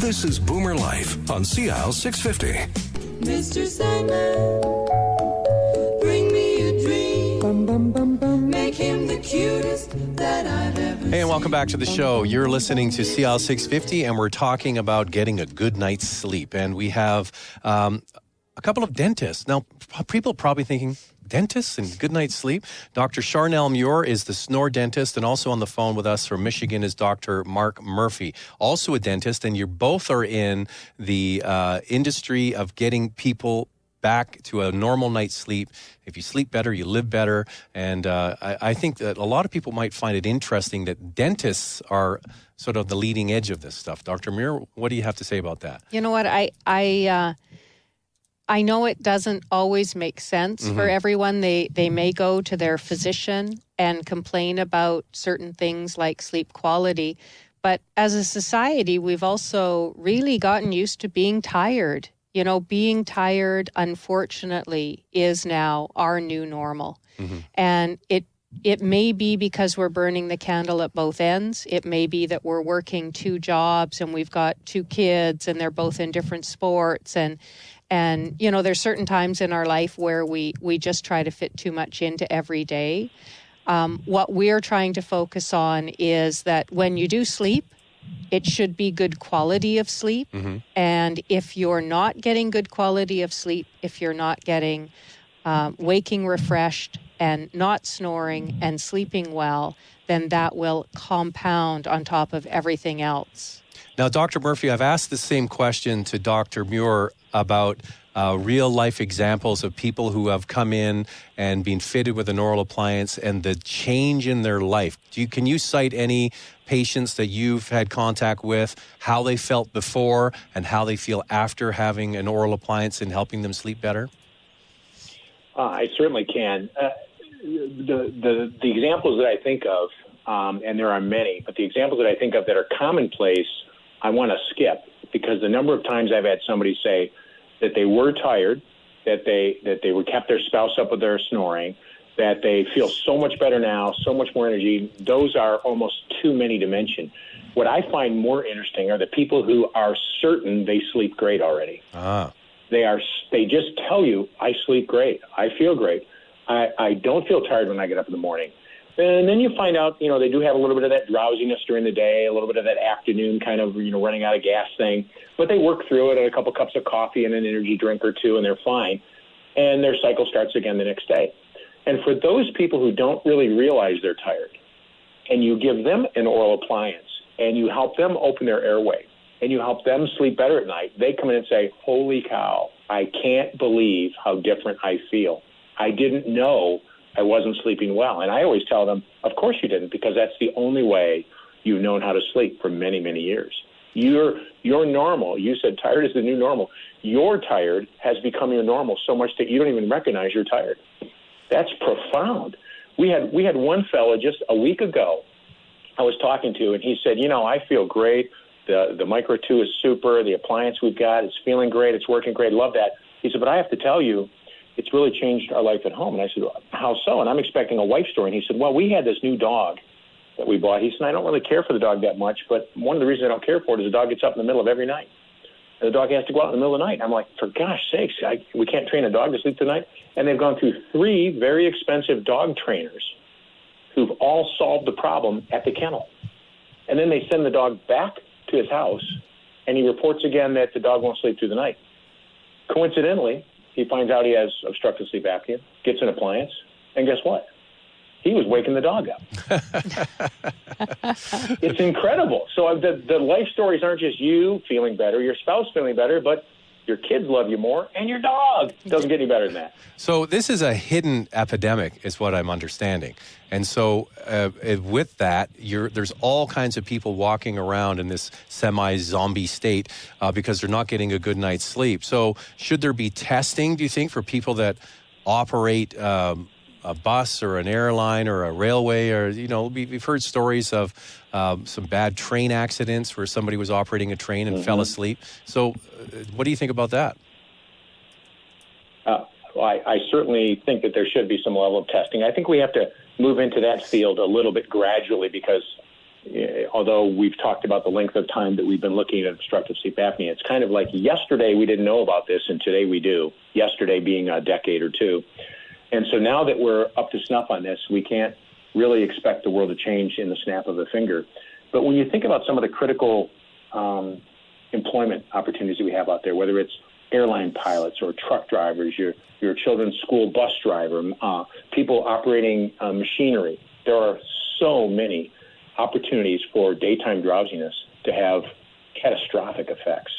This is BoomerLife on CL 650. Mr. Sandman, bring me a dream. Bum, bum, bum, bum. Make him the cutest that I've ever seen. Hey, and welcome back to the show. You're listening to CL 650, and we're talking about getting a good night's sleep. And we have a couple of dentists. Now, people are probably thinking, dentists and good night's sleep? Dr. Charnel Muir is the SnoreDentist, and also on the phone with us from Michigan is Dr. Mark Murphy, also a dentist, and you both are in the industry of getting people back to a normal night's sleep. If you sleep better, you live better. And I think that a lot of people might find it interesting that dentists are sort of the leading edge of this stuff. Dr. Muir, what do you have to say about that? You know what? I know it doesn't always make sense for everyone. They may go to their physician and complain about certain things like sleep quality. But as a society, we've also really gotten used to being tired. You know, being tired, unfortunately, is now our new normal. And it may be because we're burning the candle at both ends. It may be that we're working two jobs and we've got two kids and they're both in different sports. And you know, there's certain times in our life where we just try to fit too much into every day. What we're trying to focus on is that when you do sleep, it should be good quality of sleep. And if you're not getting good quality of sleep, if you're not getting waking refreshed and not snoring and sleeping well, then that will compound on top of everything else. Now, Dr. Murphy, I've asked the same question to Dr. Muir about real-life examples of people who have come in and been fitted with an oral appliance and the change in their life. Can you cite any patients that you've had contact with, how they felt before and how they feel after having an oral appliance and helping them sleep better? I certainly can. The examples that I think of, and there are many, but the examples that I think of that are commonplace, I want to skip, because the number of times I've had somebody say that they were tired, that they kept their spouse up with their snoring, that they feel so much better now, so much more energy, those are almost too many to mention. What I find more interesting are the people who are certain they sleep great already. They just tell you, I sleep great, I feel great, I don't feel tired when I get up in the morning. And then you find out, they do have a little bit of that drowsiness during the day, a little bit of that afternoon kind of, running out of gas thing. But they work through it at a couple cups of coffee and an energy drink or two, and they're fine. And their cycle starts again the next day. And for those people who don't really realize they're tired, and you give them an oral appliance, and you help them open their airway, and you help them sleep better at night, they come in and say, holy cow, I can't believe how different I feel. I didn't know I wasn't sleeping well. And I always tell them, of course you didn't, because that's the only way you've known how to sleep for many, many years. You're normal. You said tired is the new normal. Your tired has become your normal so much that you don't even recognize you're tired. That's profound. We had one fellow just a week ago I was talking to, and he said, I feel great. The Micro 2 is super. The appliance we've got is feeling great. It's working great. Love that. He said, but I have to tell you, it's really changed our life at home. And I said, how so? And I'm expecting a wife story. And he said, well, we had this new dog that we bought. He said, I don't really care for the dog that much, but one of the reasons I don't care for it is the dog gets up in the middle of every night. And the dog has to go out in the middle of the night. I'm like, for gosh sakes, we can't train a dog to sleep tonight? And they've gone through 3 very expensive dog trainers who've all solved the problem at the kennel. And then they send the dog back to his house, and he reports again that the dog won't sleep through the night. Coincidentally, he finds out he has obstructive sleep apnea, gets an appliance, and guess what? He was waking the dog up. It's incredible. So the life stories aren't just you feeling better, your spouse feeling better, but your kids love you more, and your dog doesn't get any better than that. So this is a hidden epidemic, is what I'm understanding. And so with that, there's all kinds of people walking around in this semi-zombie state because they're not getting a good night's sleep. So should there be testing, do you think, for people that operate a bus or an airline or a railway? Or, we've heard stories of some bad train accidents where somebody was operating a train and fell asleep. So what do you think about that? I certainly think that there should be some level of testing. I think we have to move into that field a little bit gradually because although we've talked about the length of time that we've been looking at obstructive sleep apnea, it's kind of like yesterday we didn't know about this, and today we do, yesterday being a decade or two. And so now that we're up to snuff on this, we can't really expect the world to change in the snap of a finger. But when you think about some of the critical employment opportunities that we have out there, whether it's airline pilots or truck drivers, your children's school bus driver, people operating machinery, there are so many opportunities for daytime drowsiness to have catastrophic effects.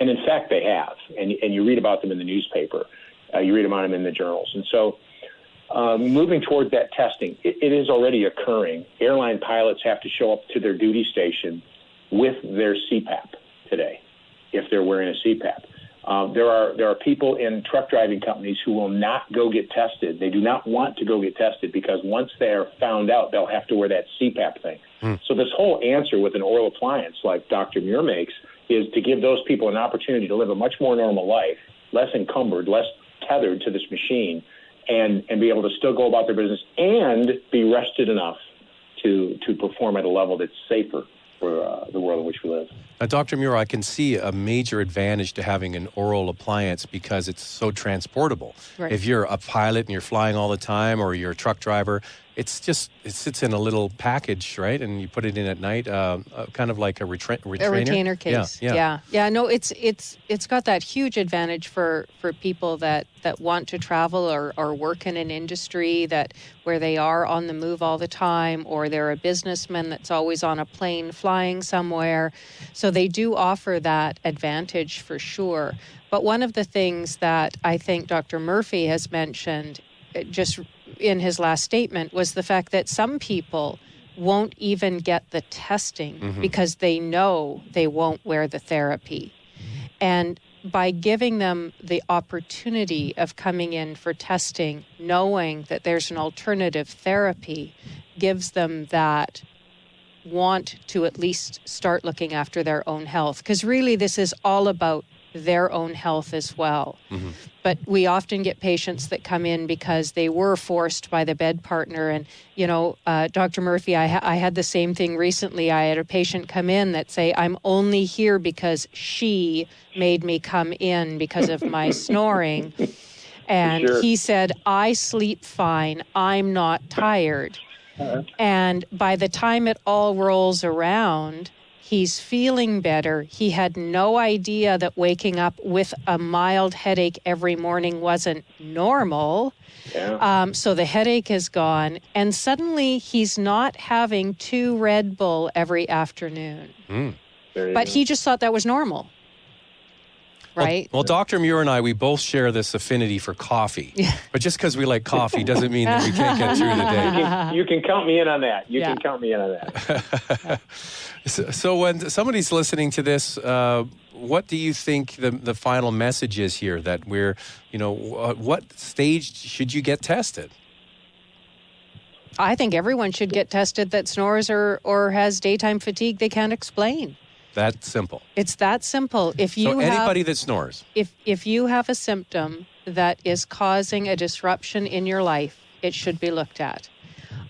And in fact, they have. And you read about them in the newspaper. You read about them in the journals. And so moving toward that testing, it is already occurring. Airline pilots have to show up to their duty station with their CPAP today, if they're wearing a CPAP. There are people in truck driving companies who will not go get tested. They do not want to go get tested because once they're found out, they'll have to wear that CPAP thing. So this whole answer with an oral appliance like Dr. Muir makes is to give those people an opportunity to live a much more normal life, less encumbered, less tethered to this machine, and be able to still go about their business and be rested enough to perform at a level that's safer for the world in which we live. Dr. Muir, I can see a major advantage to having an oral appliance because it's so transportable. Right. If you're a pilot and you're flying all the time, or you're a truck driver, it sits in a little package, right? And you put it in at night, kind of like a retainer. A retainer case. Yeah. No, it's got that huge advantage for people that want to travel or work in an industry where they are on the move all the time, or they're a businessman that's always on a plane flying somewhere. So they do offer that advantage for sure. But one of the things that I think Dr. Murphy has mentioned just in his last statement was the fact that some people won't even get the testing because they know they won't wear the therapy. And by giving them the opportunity of coming in for testing, knowing that there's an alternative therapy, gives them that want to at least start looking after their own health. Because really this is all about their own health as well. But we often get patients that come in because they were forced by the bed partner. And, Dr. Murphy, I had the same thing recently. I had a patient come in that say, I'm only here because she made me come in because of my snoring. And he said, I sleep fine. I'm not tired. And by the time it all rolls around, he's feeling better. He had no idea that waking up with a mild headache every morning wasn't normal. So the headache is gone. And suddenly he's not having 2 Red Bull every afternoon. But he just thought that was normal. Right? Well, Dr. Muir and I, we both share this affinity for coffee. But just because we like coffee doesn't mean that we can't get through the day. You can count me in on that. You can count me in on that. So when somebody's listening to this, what do you think the final message is here? That we're, what stage should you get tested? I think everyone should get tested that snores or has daytime fatigue they can't explain. That simple. It's that simple. Anybody that snores. If you have a symptom that is causing a disruption in your life, it should be looked at.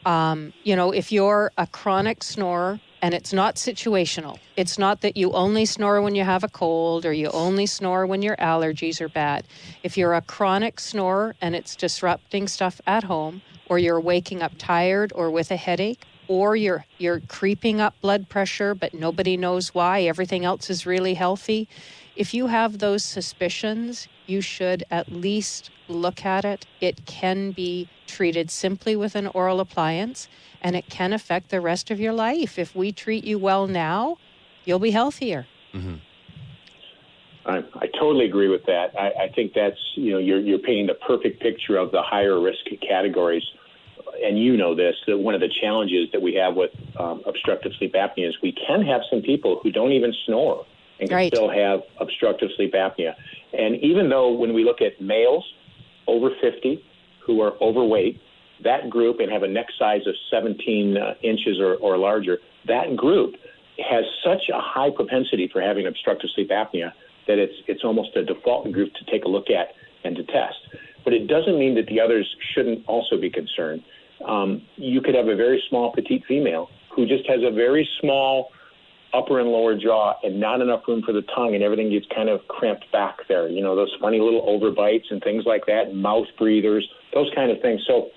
If you're a chronic snorer and it's not situational, it's not that you only snore when you have a cold or you only snore when your allergies are bad. If you're a chronic snorer and it's disrupting stuff at home, or you're waking up tired or with a headache, or you're creeping up blood pressure, but nobody knows why, everything else is really healthy. If you have those suspicions, you should at least look at it. It can be treated simply with an oral appliance, and it can affect the rest of your life. If we treat you well now, you'll be healthier. I totally agree with that. I think that's, you're painting the perfect picture of the higher risk categories. And you know this, that one of the challenges that we have with obstructive sleep apnea is we can have some people who don't even snore and can still have obstructive sleep apnea. And even though when we look at males over 50 who are overweight, that group, and have a neck size of 17 inches or larger, that group has such a high propensity for having obstructive sleep apnea that it's almost a default group to take a look at and to test. But it doesn't mean that the others shouldn't also be concerned. You could have a very small petite female who just has a very small upper and lower jaw and not enough room for the tongue, and everything gets kind of cramped back there. You know, those funny little overbites and things like that, mouth breathers, those kind of things. So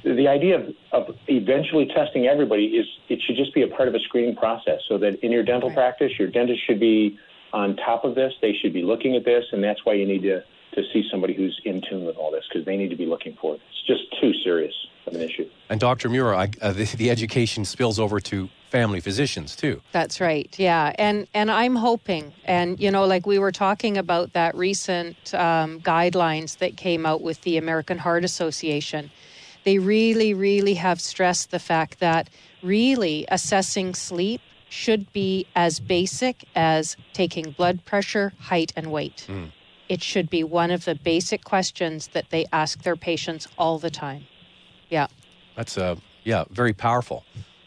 the idea of eventually testing everybody is it should just be a part of a screening process, so that in your dental practice, your dentist should be on top of this. They should be looking at this, and that's why you need to see somebody who's in tune with all this, because they need to be looking for it. It's just too serious of an issue. And Dr. Muir, the education spills over to family physicians too. That's right. Yeah. And I'm hoping, and, you know, like we were talking about that recent guidelines that came out with the American Heart Association. They really, really have stressed the fact that really assessing sleep should be as basic as taking blood pressure, height, and weight. It should be one of the basic questions that they ask their patients all the time. Yeah. That's very powerful.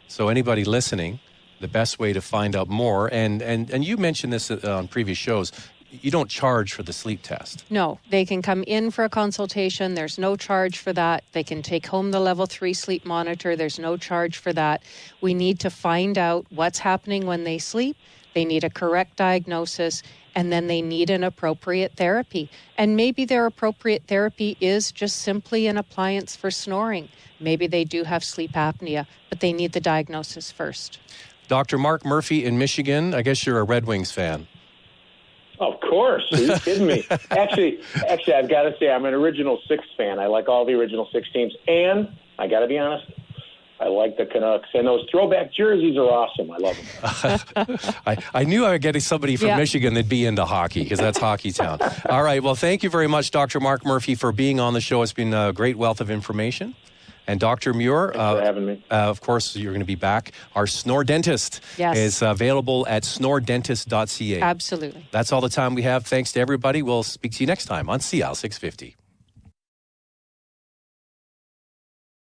So anybody listening, the best way to find out more, and you mentioned this on previous shows, you don't charge for the sleep test. No, they can come in for a consultation. There's no charge for that. They can take home the level 3 sleep monitor. There's no charge for that. We need to find out what's happening when they sleep. They need a correct diagnosis, and then they need an appropriate therapy. And maybe their appropriate therapy is just simply an appliance for snoring. Maybe they do have sleep apnea, but they need the diagnosis first. Dr. Mark Murphy in Michigan, I guess you're a Red Wings fan. Of course. Are you kidding me? Actually, I've got to say I'm an original Six fan. I like all the original Six teams. And I got to be honest, I like the Canucks. And those throwback jerseys are awesome. I love them. I knew I was getting somebody from Michigan that'd be into hockey, because that's hockey town. All right. Well, thank you very much, Dr. Mark Murphy, for being on the show. It's been a great wealth of information. And Dr. Muir, thanks for having me. Of course, you're going to be back. Our SnoreDentist is available at snoredentist.ca. Absolutely. That's all the time we have. Thanks to everybody. We'll speak to you next time on CL 650.